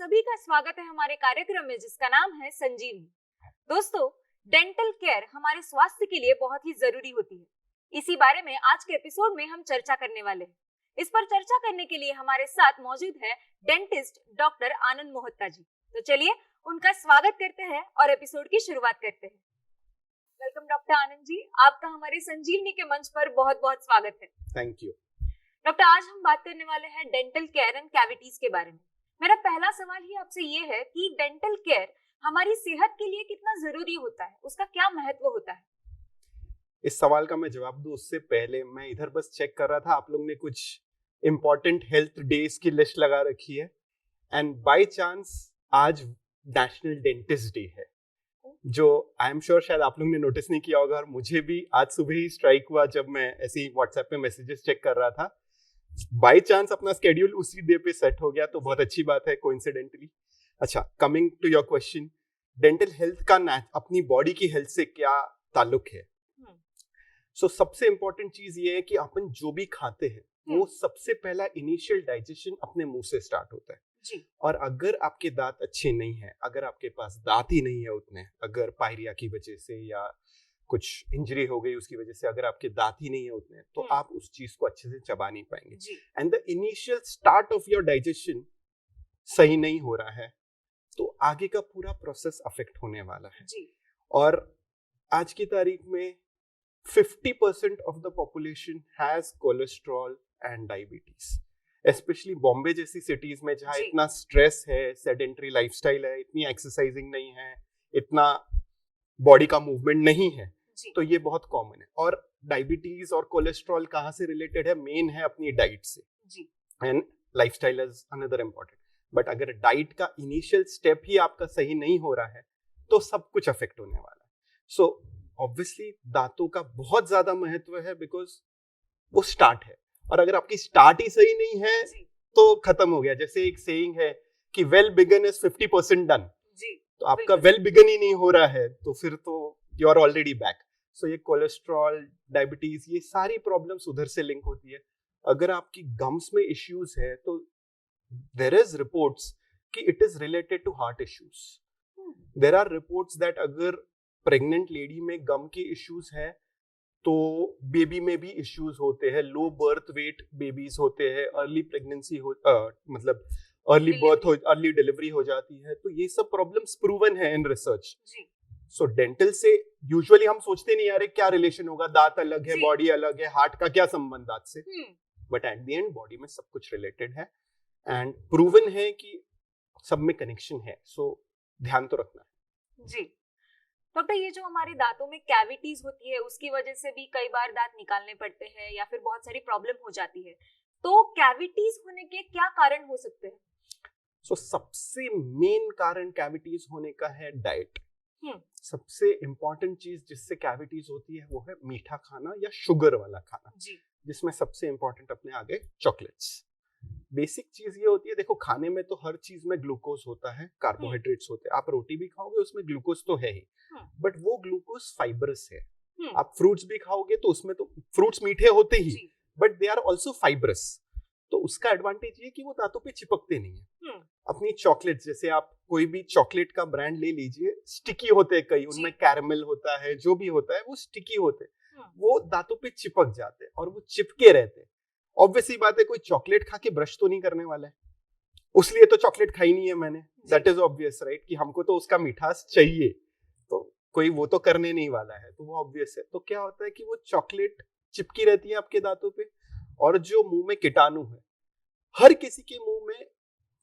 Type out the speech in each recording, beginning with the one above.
सभी का स्वागत है हमारे कार्यक्रम में जिसका नाम है संजीवनी। दोस्तों, डेंटल केयर हमारे स्वास्थ्य के लिए बहुत ही जरूरी होती है। इसी बारे में आज के एपिसोड में हम चर्चा करने वाले हैं। इस पर चर्चा करने के लिए हमारे साथ मौजूद है डेंटिस्ट डॉक्टर आनंद मोहत्ता जी। तो चलिए उनका स्वागत करते हैं और एपिसोड की शुरुआत करते हैं। वेलकम डॉक्टर आनंद जी, आपका हमारे संजीवनी के मंच पर बहुत बहुत स्वागत है। थैंक यू डॉक्टर, आज हम बात करने वाले हैं डेंटल केयर एंड कैविटीज के बारे में। मेरा पहला सवाल ही आपसे ये है कि डेंटल केयर हमारी सेहत के लिए कितना जरूरी होता है, उसका क्या महत्व होता है? इस सवाल का मैं जवाब दूं उससे पहले मैं इधर बस चेक कर रहा था, आप लोग ने कुछ इम्पोर्टेंट हेल्थ डेज की लिस्ट लगा रखी है एंड बाय चांस आज नेशनल डेंटिस्ट डे है, जो आई एम श्योर शायद आप लोग ने नोटिस नहीं किया होगा और मुझे भी आज सुबह ही स्ट्राइक हुआ जब मैं ऐसे ही व्हाट्सएप पे मैसेजेस चेक कर रहा था। बाय चांस अपना स्केड्यूल उसी डे पे सेट हो गया तो बहुत अच्छी बात है, कोइंसिडेंटली। अच्छा, coming to your question, dental health का अपनी बॉडी की हेल्थ से क्या ताल्लुक है? सो सबसे इंपॉर्टेंट चीज ये है कि अपन जो भी खाते हैं वो सबसे पहला इनिशियल डाइजेशन अपने मुंह से स्टार्ट होता है जी। और अगर आपके दांत अच्छे नहीं है, अगर आपके पास दांत ही नहीं है उतने, अगर पायरिया की वजह से या कुछ इंजरी हो गई उसकी वजह से अगर आपके दांत ही नहीं है उतने, तो आप उस चीज को अच्छे से चबा नहीं पाएंगे and the initial start of your digestion सही नहीं हो रहा है तो आगे का पूरा प्रोसेस अफेक्ट होने वाला है जी। और आज की तारीख में 50% of the population has cholesterol and diabetes, especially Bombay जैसी सिटीज में जहाँ इतना स्ट्रेस है, सेडेंटरी लाइफस्टाइल है, इतनी एक्सरसाइजिंग नहीं है, इतना बॉडी का मूवमेंट नहीं है, तो ये बहुत कॉमन है। और डायबिटीज और कोलेस्ट्रॉल कहाँ से रिलेटेड है? मेन है अपनी डाइट से and lifestyle is another important. But अगर डाइट का इनिशियल स्टेप ही आपका सही नहीं हो रहा है तो सब कुछ अफेक्ट होने वाला है। सो ऑब्वियसली दांतों का बहुत ज्यादा महत्व है बिकॉज वो स्टार्ट है और अगर आपकी स्टार्ट ही सही नहीं है तो खत्म हो गया। जैसे एक सेइंग है कि वेल बिगन इज 50% डन, तो आपका वेल बिगन ही नहीं हो रहा है तो फिर तो यू आर ऑलरेडी बैक। सो ये कोलेस्ट्रॉल, डायबिटीज, ये सारी प्रॉब्लम्स उधर से लिंक होती है। अगर आपकी गम्स में इश्यूज है तो देयर इज रिपोर्ट्स कि it is related to heart issues. There are reports that अगर प्रेग्नेंट लेडी में गम के इश्यूज है तो बेबी में भी इश्यूज होते हैं। लो बर्थ वेट बेबीज होते हैं, अर्ली प्रेगनेंसी हो मतलब अर्ली बर्थ हो, अर्ली डिलीवरी हो जाती है, तो ये सब प्रॉब्लम्स प्रूवन है इन रिसर्च। सो डेंटल से यूजुअली हम सोचते नहीं यार क्या रिलेशन होगा, दांत अलग है, बॉडी अलग है, हार्ट का क्या संबंध दांत से, but at the end body में सब कुछ रिलेटेड है एंड प्रूवन है कि सब में कनेक्शन है। सो ध्यान तो रखना है जी। डॉक्टर, ये जो हमारे दांतों में कैविटीज होती है उसकी वजह से भी कई बार दांत निकालने पड़ते हैं या फिर बहुत सारी प्रॉब्लम हो जाती है, तो कैविटीज होने के क्या कारण हो सकते हैं? सो सबसे मेन कारण कैविटीज होने का है डाइट। सबसे इंपॉर्टेंट चीज जिससे कैविटीज होती है वो है मीठा खाना या शुगर वाला खाना, जिसमें सबसे इंपॉर्टेंट अपने आगे चॉकलेट्स। बेसिक चीज ये होती है, देखो खाने में तो हर चीज में ग्लूकोज होता है, कार्बोहाइड्रेट्स होते हैं। आप रोटी भी खाओगे उसमें ग्लूकोज तो है ही, बट वो ग्लूकोज फाइबरस है। आप फ्रूट्स भी खाओगे तो उसमें तो फ्रूट्स मीठे होते ही, but they are also fibrous. तो उसका एडवांटेज ये कि वो दांतों पे चिपकते नहीं है। अपनी चॉकलेट, जैसे आप कोई भी चॉकलेट का ब्रांड ले लीजिए, स्टिकी होते हैं कई, उनमें कैरमल होता है, जो भी होता है वो स्टिकी होते हैं, वो दांतों पे चिपक जाते हैं और वो चिपके रहते हैं। ऑब्वियसली बात है, कोई चॉकलेट खा के ब्रश तो नहीं करने वाला है, उसलिए तो चॉकलेट खाई नहीं है मैंने, दैट इज ऑब्वियस राइट, कि हमको तो उसका मिठास चाहिए, तो कोई वो तो करने नहीं वाला है, तो वो ऑब्वियस है। तो क्या होता है कि वो चॉकलेट चिपकी रहती है आपके दांतों पे, और जो मुंह में कीटाणु है, हर किसी के मुंह में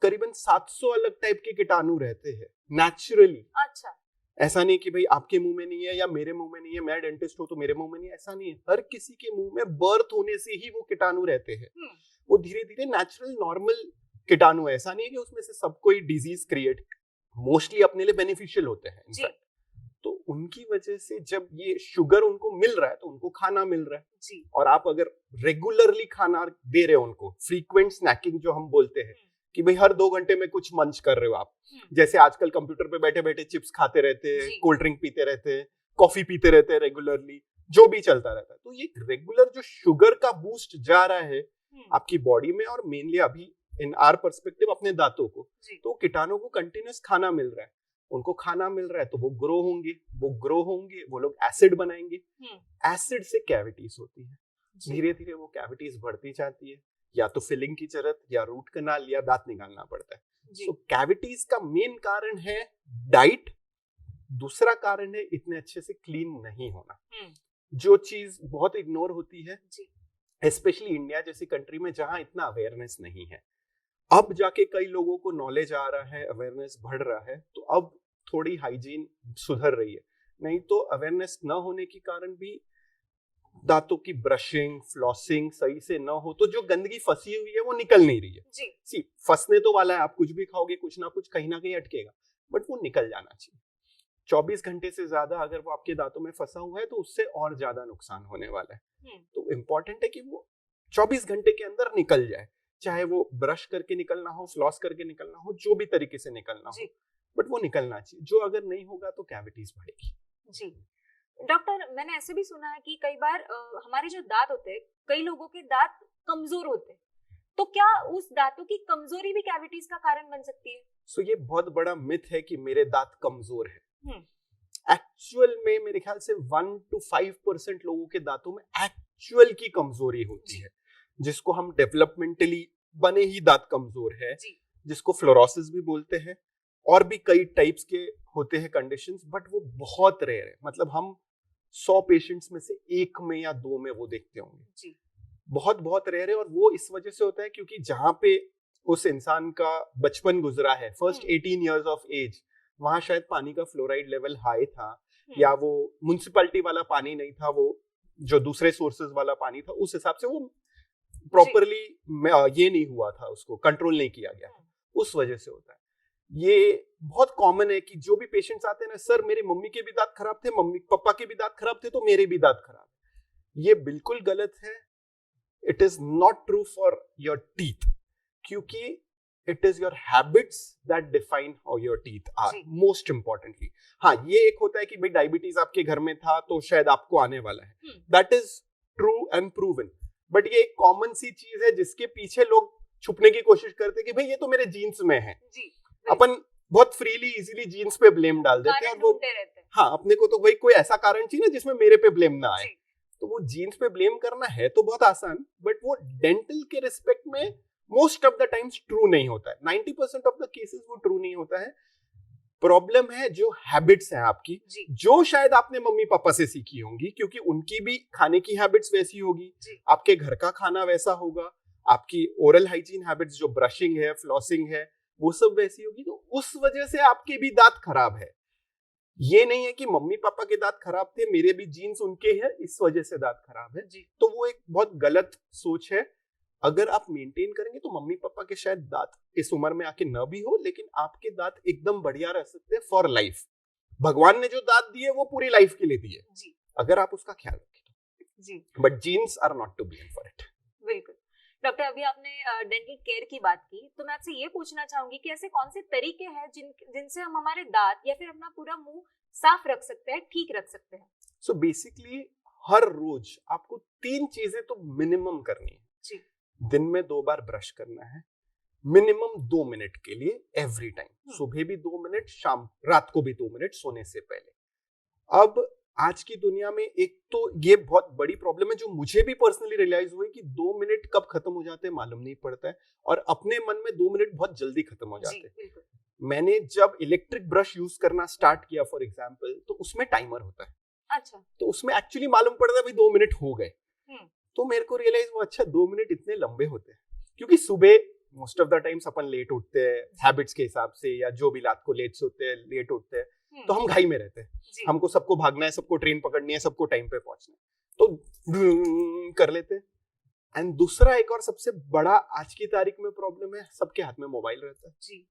करीबन 700 अलग टाइप के कीटाणु रहते हैं नेचुरली। अच्छा, ऐसा नहीं कि भाई आपके मुंह में नहीं है या मेरे मुंह में नहीं है, मैं डेंटिस्ट हूं तो मेरे मुंह में नहीं है, ऐसा नहीं है। हर किसी के मुंह में बर्थ होने से ही वो कीटाणु रहते हैं। वो धीरे धीरे नेचुरल नॉर्मल कीटाणु है, ऐसा नहीं है कि उसमें से सब कोई डिजीज क्रिएट, मोस्टली अपने लिए बेनिफिशियल होते हैं इनफैक्ट। तो उनकी वजह से जब ये शुगर उनको मिल रहा है तो उनको खाना मिल रहा है, और आप अगर रेगुलरली खाना दे रहे हो उनको, फ्रीक्वेंट स्नैकिंग जो हम बोलते हैं कि भाई हर 2 घंटे में कुछ मंच कर रहे हो आप, जैसे आजकल कंप्यूटर पे बैठे बैठे चिप्स खाते रहते हैं, कोल्ड ड्रिंक पीते रहते हैं, कॉफी पीते रहते हैं रेगुलरली, जो भी चलता रहता है, तो ये रेगुलर जो शुगर का बूस्ट जा रहा है आपकी बॉडी में, और मेनली अभी इन आवर पर्सपेक्टिव अपने दांतों को, जी। तो कीटाणु को कंटिन्यूस खाना मिल रहा है, उनको खाना मिल रहा है तो वो ग्रो होंगे, वो लोग एसिड बनाएंगे, एसिड से कैविटीज होती है, धीरे धीरे वो कैविटीज बढ़ती जाती है, या तो फिलिंग की जरूरत, या रूट कनाल, या दांत निकालना पड़ता है। सो कैविटीज का मेन कारण है डाइट, दूसरा कारण है इतने अच्छे से क्लीन नहीं होना, जो चीज बहुत इग्नोर होती है स्पेशली इंडिया जैसी कंट्री में जहां इतना अवेयरनेस नहीं है। अब जाके कई लोगों को नॉलेज आ रहा है, अवेयरनेस बढ़ रहा है, तो अब थोड़ी हाइजीन सुधर रही है, नहीं तो अवेयरनेस न होने के कारण भी दांतों की ब्रशिंग फ्लॉसिंग सही से न हो तो जो गंदगी फंसी हुई है वो निकल नहीं रही है जी। फंसने तो वाला है, आप कुछ भी खाओगे कुछ ना कुछ कहीं ना कहीं अटकेगा, बट वो निकल जाना चाहिए। 24 घंटे से ज्यादा अगर वो आपके दांतों में फंसा हुआ है तो उससे और ज्यादा नुकसान होने वाला है। तो इम्पोर्टेंट है कि वो 24 घंटे के अंदर निकल जाए, चाहे वो ब्रश करके निकलना हो, फ्लॉस करके निकलना हो, जो भी तरीके से निकलना हो, बट वो निकलना चाहिए। जो अगर नहीं होगा तो कैविटीज बढ़ेगी। जी डॉक्टर, मैंने ऐसे भी सुना है कि कई बार हमारे जो दांत होते हैं, कई लोगों के दांत कमजोर होते हैं, तो क्या उस दांतों की कमजोरी भी कैविटीज का कारण बन सकती है? सो ये बहुत बड़ा मिथ है कि मेरे दांत कमजोर है। एक्चुअल में मेरे ख्याल से 1 to 5% लोगों के दांतों में एक्चुअल की कमजोरी होती है, जिसको हम डेवलपमेंटली बने ही दांत कमजोर है, जिसको फ्लोरोसिस भी बोलते हैं, और भी कई टाइप्स के होते हैं कंडीशंस, बट वो बहुत रेयर है। मतलब हम 100 पेशेंट्स में से 1 में या 2 में वो देखते होंगे, बहुत रेयर है। और वो इस वजह से होता है क्योंकि जहां पे उस इंसान का बचपन गुजरा है, फर्स्ट 18 इयर्स ऑफ एज, वहां शायद पानी का फ्लोराइड लेवल हाई था, या वो म्युनिसिपैलिटी वाला पानी नहीं था, वो जो दूसरे सोर्सेज वाला पानी था, उस हिसाब से वो प्रॉपरली ये नहीं हुआ था, उसको कंट्रोल नहीं किया गया, उस वजह से होता है। ये बहुत कॉमन है कि जो भी पेशेंट्स आते हैं ना, सर मेरे मम्मी के भी दांत खराब थे, मम्मी पापा के भी दांत खराब थे, तो मेरे भी दांत खराब है। ये बिल्कुल गलत है। It is not true for your teeth, क्योंकि it is your habits that define how your teeth are most importantly। हाँ, ये एक होता है कि भाई डायबिटीज आपके घर में था तो शायद आपको आने वाला है, that is true and proven, but ये एक कॉमन सी चीज है जिसके पीछे लोग छुपने की कोशिश करते हैं कि भाई ये तो मेरे जीन्स में है। अपन बहुत फ्रीली इजीली जीन्स पे ब्लेम डाल देते हैं, और वो हाँ, अपने को तो भाई कोई ऐसा कारण चाहिए ना जिसमें मेरे पे ब्लेम ना आए, तो वो जीन्स पे ब्लेम करना है तो बहुत आसान, बट वो डेंटल के रिस्पेक्ट में most of the times true नहीं होता है। 90% ऑफ द केसेस वो ट्रू नहीं होता है। प्रॉब्लम है जो हैबिट्स हैं आपकी, जो शायद आपने मम्मी पापा से सीखी होंगी, क्योंकि उनकी भी खाने की हैबिट्स वैसी होगी, आपके घर का खाना वैसा होगा, आपकी ओरल हाइजीन हैबिट्स जो ब्रशिंग है फ्लॉसिंग है वो सब वैसी होगी, तो उस वजह से आपके भी दांत खराब है। ये नहीं है कि मम्मी पापा के दांत खराब थे, मेरे भी जीन्स उनके हैं, इस वजह से दांत खराब है। तो वो एक बहुत गलत सोच है। अगर आप मेंटेन करेंगे तो मम्मी पापा के शायद दांत इस उम्र में आके न भी हो, लेकिन आपके दांत एकदम बढ़िया रह सकते हैं फॉर लाइफ। भगवान ने जो दांत दिए वो पूरी लाइफ के लिए दिए, अगर आप उसका ख्याल रखें। But genes are not to blame for it. बिल्कुल डॉक्टर, अभी आपने डेंटल केयर की बात की, तो मैं आपसे ये पूछना चाहूंगी कि ऐसे कौन से तरीके हैं जिनसे हम हमारे दांत या फिर अपना पूरा मुंह साफ रख सकते हैं, ठीक रख सकते हैं? सो बेसिकली हर रोज आपको 3 चीजें तो मिनिमम करनी है। दिन में 2 बार ब्रश करना है, मिनिमम 2 मिनट के लिए एवरी टाइम, सुबह भी 2 मिनट, शाम रात को भी 2 मिनट सोने से पहले। अब आज की दुनिया में एक तो ये बहुत बड़ी प्रॉब्लम है जो मुझे भी पर्सनली रियलाइज हुई कि 2 मिनट कब खत्म हो जाते हैं मालूम नहीं पड़ता है, और अपने मन में 2 मिनट बहुत जल्दी खत्म हो जाते हैं। मैंने जब इलेक्ट्रिक ब्रश यूज करना स्टार्ट किया फॉर एग्जाम्पल, तो उसमें टाइमर होता है। अच्छा। तो उसमें एक्चुअली मालूम पड़ता है भाई 2 मिनट हो गए, तो मेरे को रियलाइज हुआ अच्छा 2 मिनट इतने लंबे होते हैं, क्योंकि सुबह मोस्ट ऑफ द टाइम्स अपन लेट उठते हैं हैबिट्स के हिसाब से, या जो भी रात को लेट सोते हैं लेट उठते हैं, तो हम घाई में रहते हैं, हमको सबको भागना है, सबको ट्रेन पकड़नी है, सबको टाइम पे पहुंचना है, तो कर लेते हैं। एंड दूसरा एक और सबसे बड़ा आज की तारीख में प्रॉब्लम है, सबके हाथ में मोबाइल रहता है।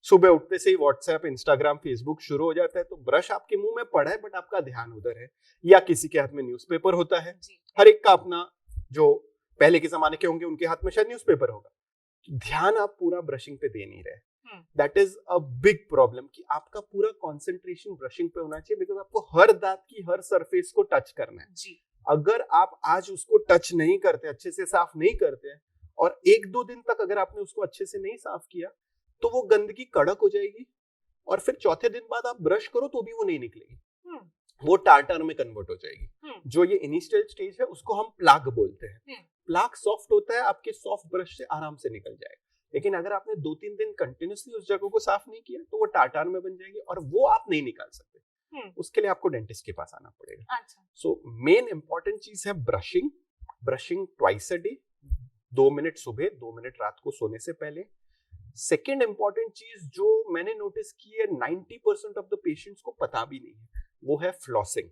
सुबह उठते से ही व्हाट्सएप इंस्टाग्राम फेसबुक शुरू हो जाता है, तो ब्रश आपके मुंह में पड़ा है बट आपका ध्यान उधर है, या किसी के हाथ में न्यूज़पेपर होता है, हर एक का अपना, जो पहले के जमाने के होंगे उनके हाथ में शायद न्यूज़पेपर होगा, ध्यान आप पूरा ब्रशिंग पे दे नहीं रहे। That is a big problem कि आपका पूरा कंसंट्रेशन ब्रशिंग पे होना चाहिए, बिकॉज आपको हर दांत की हर सरफेस को टच करना है। अगर आप आज उसको टच नहीं करते, अच्छे से साफ नहीं करते, और 1-2 दिन तक अगर आपने उसको अच्छे से नहीं साफ किया तो वो गंदगी कड़क हो जाएगी और फिर चौथे दिन बाद आप ब्रश करो तो भी वो नहीं निकलेगी, वो टार्टर में कन्वर्ट हो जाएगी। जो ये इनिशियल स्टेज है उसको हम प्लाक बोलते हैं। प्लाक सॉफ्ट होता है, आपके सॉफ्ट ब्रश से आराम से निकल जाएगा। लेकिन अगर आपने 2-3 दिन कंटिन्यूअसली उस जगह को साफ नहीं किया तो वो टार्टार में बन जाएगी और वो आप नहीं निकाल सकते। उसके लिए आपको डेंटिस्ट के पास आना पड़ेगा। अच्छा। सो मेन इंपॉर्टेंट चीज है brushing twice a day, 2 minute सुबह, 2 मिनट रात को सोने से पहले। सेकेंड इंपॉर्टेंट चीज जो मैंने नोटिस की है 90% ऑफ द पेशेंट्स को पता भी नहीं है, वो है फ्लॉसिंग,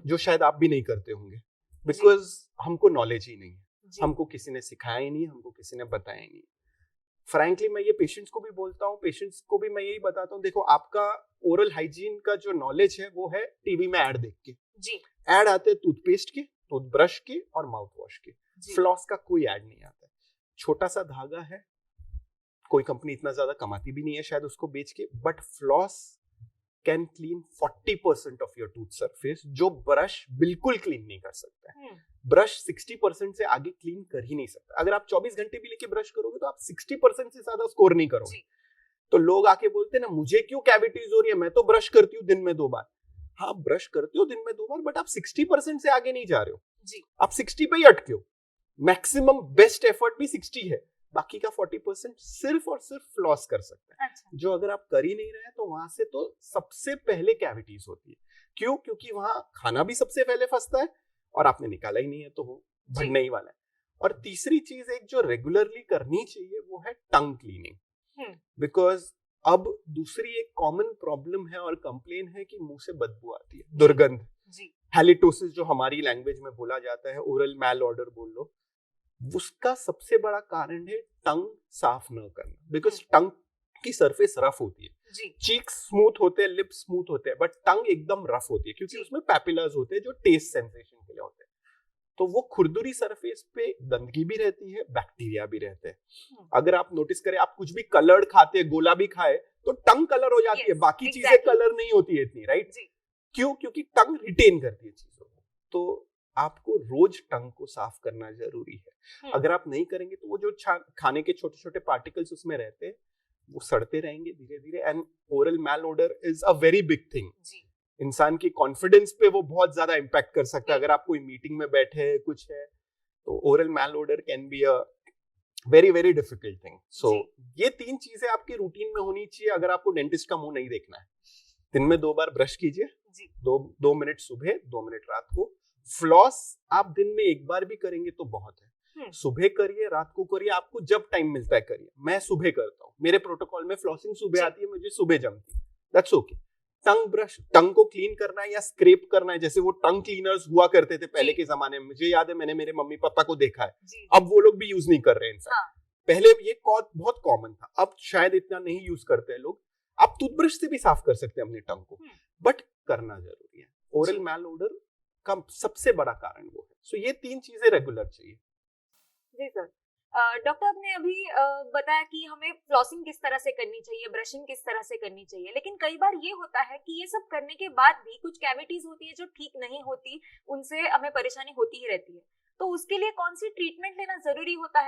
जो शायद आप भी नहीं करते होंगे बिकॉज हमको नॉलेज ही नहीं है, हमको किसी ने सिखाया ही नहीं, हमको किसी ने बताया ही नहीं। फ्रैंकली मैं ये पेशेंट्स को भी बोलता हूँ, पेशेंट्स को भी मैं यही बताता हूँ, देखो आपका ओरल हाइजीन का जो नॉलेज है वो है टीवी में ऐड देख के। ऐड आते हैं टूथपेस्ट के, टूथब्रश के और माउथ वॉश के। फ्लॉस का कोई ऐड नहीं आता है। छोटा सा धागा है, कोई कंपनी इतना ज्यादा कमाती भी नहीं है शायद उसको बेच के, but floss can clean 40% of your tooth surface, जो ब्रश बिल्कुल क्लीन नहीं कर सकता है। ब्रश 60% से आगे क्लीन कर ही नहीं सकता। अगर आप 24 घंटे भी लेके ब्रश करोगे तो आप 60% से ज्यादा स्कोर नहीं करोगे। तो लोग आके बोलते हैं ना, मुझे क्यों कैविटीज हो रही है, मैं तो ब्रश करती हूँ दिन में 2 बार। हाँ, ब्रश करते हो दिन में 2 बार, बट आप 60% से आगे नहीं जा रहे हो जी। आप 60 पे ही अटके हो। मैक्सिमम बेस्ट एफर्ट भी 60 है, बाकी का 40% सिर्फ और सिर्फ फ्लॉस कर सकता है। अच्छा। जो अगर आप कर ही नहीं रहे तो वहां से तो सबसे पहले कैविटीज होती है। क्यों? क्योंकि वहां खाना भी सबसे पहले फंसता है और आपने निकाला ही नहीं है तो वो बढ़ने ही वाला है। और तीसरी चीज एक जो रेगुलरली करनी चाहिए वो है टंग क्लीनिंग, बिकॉज अब दूसरी एक कॉमन प्रॉब्लम है और कंप्लेन है कि मुंह से बदबू आती है, दुर्गंध, हैलिटोसिस जो हमारी लैंग्वेज में बोला जाता है, ओरल मैल ऑर्डर बोल लो। उसका सबसे बड़ा कारण है टंग साफ न करना, बिकॉज टंग की सरफेस रफ होती है। चीक्स स्मूथ होते हैं, लिप्स स्मूथ होते हैं, बट टंग एकदम रफ होती है क्योंकि उसमें पैपिलर्स होते हैं जो टेस्ट सेंसेशन के लिए होते हैं। तो वो खुरदुरी सरफेस पे गंदगी भी रहती है, बैक्टीरिया भी रहते हैं। अगर आप नोटिस करें, आप कुछ भी कलर्ड खाते हैं, गोला भी खाए तो टंग कलर हो जाती है, बाकी चीजें कलर नहीं होती है इतनी, राइट? क्यों? क्योंकि टंग रिटेन करती है चीजों को। तो आपको रोज टंग को साफ करना जरूरी है। अगर आप नहीं करेंगे तो वो जो खाने के छोटे छोटे पार्टिकल्स उसमें रहते हैं वो सड़ते रहेंगे धीरे धीरे। And oral malodour is a very big thing. इंसान की कॉन्फिडेंस पे वो बहुत ज्यादा इम्पैक्ट कर सकता है। अगर आप कोई मीटिंग में बैठे हैं, कुछ है, तो oral malodour can be a very very difficult thing. So ये 3 चीजें आपकी रूटीन में होनी चाहिए अगर आपको डेंटिस्ट का मुंह नहीं देखना है। दिन में 2 बार ब्रश कीजिए, 2 मिनट सुबह, 2 मिनट रात को। फ्लॉस आप दिन में 1 बार भी करेंगे तो बहुत है। सुबह करिए, रात को करिए, आपको जब टाइम मिलता है करिए। मैं सुबह करता हूँ, मेरे प्रोटोकॉल में फ्लॉसिंग सुबह आती है, मुझे सुबह जमती है, दैट्स ओके। टंग को क्लीन करना है या स्क्रैप करना है, जैसे वो टंग क्लीनर्स हुआ करते थे पहले के जमाने में, मुझे याद है मैंने मेरे मम्मी पापा को देखा है, अब वो लोग भी यूज नहीं कर रहे हैं। इनफैक्ट पहले ये बहुत कॉमन था, अब शायद इतना नहीं यूज करते हैं लोग। आप टूथब्रश से भी साफ कर सकते हैं अपनी टंग को, बट करना जरूरी है। ओरल मैल ओडर का सबसे बड़ा कारण वो है। सो ये 3 चीजें रेगुलर चाहिए। जी सर। डॉक्टर आपने अभी बताया कि हमें फ्लॉसिंग किस तरह से करनी चाहिए, ब्रशिंग किस तरह से करनी चाहिए, लेकिन कई बार ये होता है कि ये सब करने के बाद भी कुछ कैविटीज होती है जो ठीक नहीं होती, उनसे हमें परेशानी होती ही रहती है। तो उसके लिए कौन सी ट्रीटमेंट लेना जरूरी होता है?